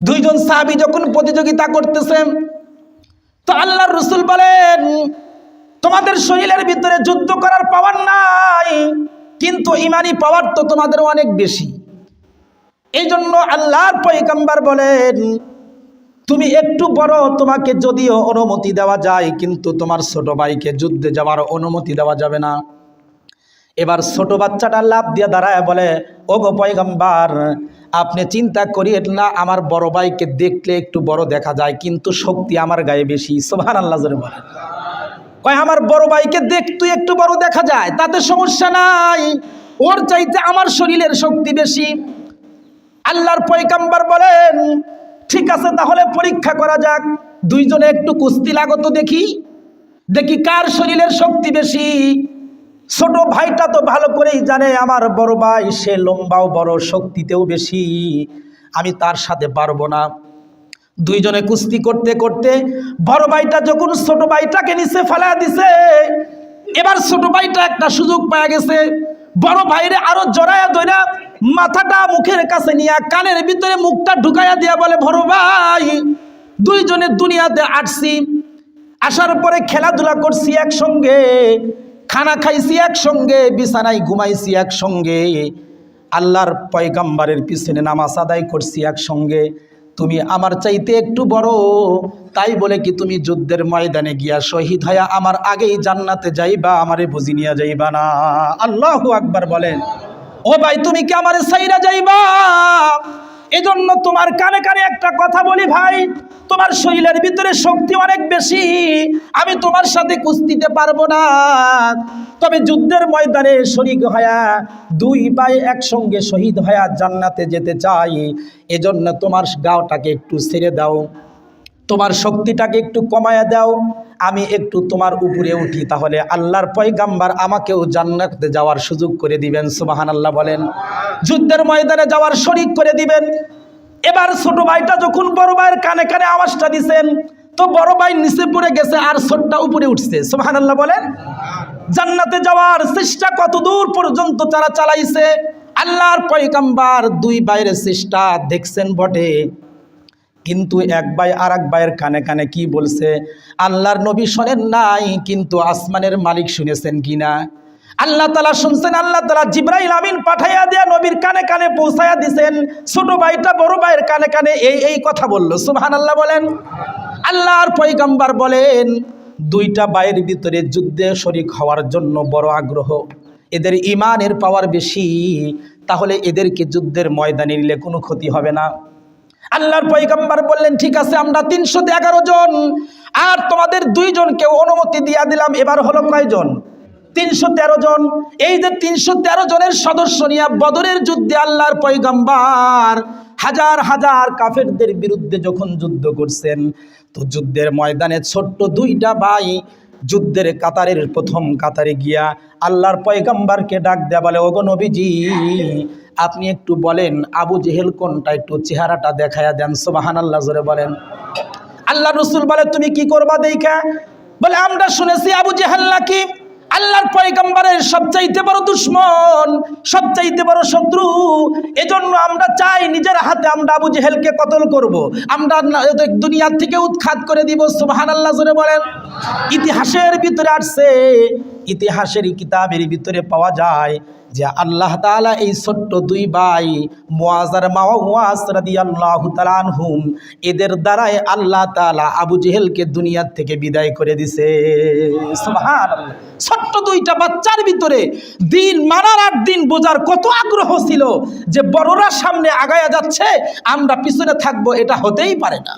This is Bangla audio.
দুইজন সাহাবী যখন প্রতিযোগিতা করতেছেন, তো আল্লাহর রাসূল বলেন, তোমাদের শরীরের ভিতরে যুদ্ধ করার পাওয়ার নাই, কিন্তু ঈমানি পাওয়ার তো তোমাদের অনেক বেশি। এই জন্য আল্লাহর পয়গম্বর বলেন, তুমি একটু বড়, তোমাকে যদিও অনুমতি দেওয়া যায়, কিন্তু তোমার ছোট ভাইকে যুদ্ধে যাওয়ার অনুমতি দেওয়া যাবে না। এবার ছোট বাচ্চাটা লাফ দিয়ে দাঁড়ায় বলে, ওগো পয়গম্বর, আপনি চিন্তা করিয়েন না, আমার বড় ভাইকে দেখলে একটু বড় দেখা যায়, কিন্তু শক্তি আমার গায়ে বেশি। সুবহানাল্লাহ জোরে বলেন। কয়, আমার বড় ভাইকে দেখতে একটু বড় দেখা যায়, তাতে সমস্যা নাই, ওর চাইতে আমার শরীরের শক্তি বেশি। আল্লাহর পয়গম্বর বলেন, ঠিক আছে, তাহলে পরীক্ষা করা যাক, দুইজনে একটু কুস্তি লাগত, দেখি কার শরীরের শক্তি বেশি। ছোট ভাইটা তো ভালো করেই জানে আমার বড় ভাই সে লম্বাও বড়, শক্তিতেও বেশি, আমি তার সাথে পারবো না। দুইজনে কুস্তি করতে করতে বড় ভাইটা যখন ছোট ভাইটাকে নিচে ফেলা দিছে, এবার ছোট ভাইটা একটা সুযোগ পাওয়া গেছে, বড় ভাইরে আরো জড়ায়া ধইরা মাথাটা মুখের কাছে নিয়ে কানের ভিতরে মুখটা ঢুকাইয়া দিয়া বলে, বড় ভাই, দুইজনে দুনিয়াতে আসছি, আসার পরে খেলাধুলা করছি একসঙ্গে, খানা খাইছি একসঙ্গে, বিছানায় ঘুমাইছি একসঙ্গে, আল্লাহর পয়গম্বরের পিছনে নামাজ আদায় করছি একসঙ্গে, তুমি আমার চাইতে একটু বড়, তাই বলে কি তুমি যুদ্ধের ময়দানে গিয়া শহীদ হইয়া আমার আগেই জান্নাতে যাইবা, আমারে বুঝি নিয়া যাইবা না? আল্লাহু আকবার বলেন। ও ভাই, তুমি কি আমারে ছাইরা যাইবা? এজন্য তোমার কানে কানে একটা কথা বলি ভাই, তোমার শরীরের ভিতরে শক্তি অনেক বেশি, আমি তোমার সাথে কুস্তিতে পারবো না, তবে যুদ্ধের ময়দানে শরীক হয়া দুই ভাই একসঙ্গে শহীদ হয়া জান্নাতে যেতে চাই, এজন্য তোমার গাওটাকে একটু ছেড়ে দাও, তোমার শক্তিটাকে একটু কমায়া দাও, আমি একটু তোমার উপরে উঠি, তাহলে আল্লাহর পয়গম্বর আমাকেও জান্নাতে যাওয়ার সুযোগ করে দিবেন। সুবহানাল্লাহ বলেন। যুদ্ধের ময়দানে যাওয়ার শরীক করে দিবেন। এবার ছোট ভাইটা যখন বড় ভাইয়ের কানে কানে আওয়াজটা দিছেন, তো বড় ভাই নিচে পড়ে গেছে আর ছোটটা উপরে উঠছে। সুবহানাল্লাহ বলেন। জান্নাতে যাওয়ার চেষ্টা কত দূর পর্যন্ত তারা চালাইছে, আল্লাহর পয়গম্বর দুই ভাইয়ের চেষ্টা দেখছেন বটে, কিন্তু এক ভাই আর এক ভাইয়ের কানে কানে কি বলছে আল্লাহর নবী শোনেন নাই, কিন্তু আসমানের মালিক শুনেছেন কিনা? আল্লাহ তাআলা শুনছেন। আল্লাহ তাআলা জিবরাইল আমিন পাঠাইয়া দিয়া নবীর কানে কানে পৌঁছায়া দিছেন, ছোট ভাইটা বড় ভাইয়ের কানে কানে এই কথা বলল। সুবহানাল্লাহ বলেন। আল্লাহর পয়গম্বর বলেন, দুইটা ভাইয়ের ভিতরে যুদ্ধে শরীক হওয়ার জন্য বড় আগ্রহ, এদের ঈমানের পাওয়ার বেশি, তাহলে এদেরকে যুদ্ধের ময়দানে নিলে কোনো ক্ষতি হবে না। আল্লাহর পয়গম্বর বললেন, ঠিক আছে, আমরা 311 জন, আর তোমাদের দুইজনকে অনুমতি দিয়া দিলাম, এবার হলো কয়জন? 313 জন। এই যে 313 জনের সদস্য নিয়ে বদরের যুদ্ধে আল্লাহর পয়গম্বর হাজার হাজার কাফেরদের বিরুদ্ধে যখন যুদ্ধ করছেন, তো যুদ্ধের ময়দানে ছোট্ট দুইটা ভাই যুদ্ধের কাতারের প্রথম কাতারে গিয়া আল্লাহর পয়গম্বরকে ডাক দেয়া বলে, ওগো নবীজি, আপনি একটু বলেন আবু জেহেল কোনটা, একটু চেহারাটা দেখায়া দেন। সুবহানাল্লাহ জোরে বলেন। আল্লাহ রাসূল বলে, তুমি কি করবা দেখা? বলে, আমরা শুনেছি আবু জেহেল নাকি আল্লাহর পয়গম্বরের সবচাইতে বড় দুশমন, সবচাইতে বড় শত্রু, এজন্য আমরা চাই নিজের হাতে আমরা আবু জেহেলকে কতল করব, আমরা দুনিয়া থেকে উৎখাত করে দিব। সুবহানাল্লাহ জোরে বলেন। ইতিহাসের ভিতরে আসছে, ইতিহাসের কিতাবের ভিতরে পাওয়া যায় যে আল্লাহ তাআলা এই ছোট্ট দুই ভাই মুআয আর মাওয়াজ রাদিয়াল্লাহু তাআলা আনহুম, এদের দ্বারাই আল্লাহ তাআলা আবু জেহেলকে দুনিয়া থেকে বিদায় করে দিছে। সুবহানাল্লাহ। ছোট্ট দুইটা বাচ্চার ভিতরে দিন মানার আর দিন বোঝার কত আগ্রহ ছিল যে বড়রা সামনে আগায়া যাচ্ছে, আমরা পিছনে থাকবো, এটা হতেই পারে না।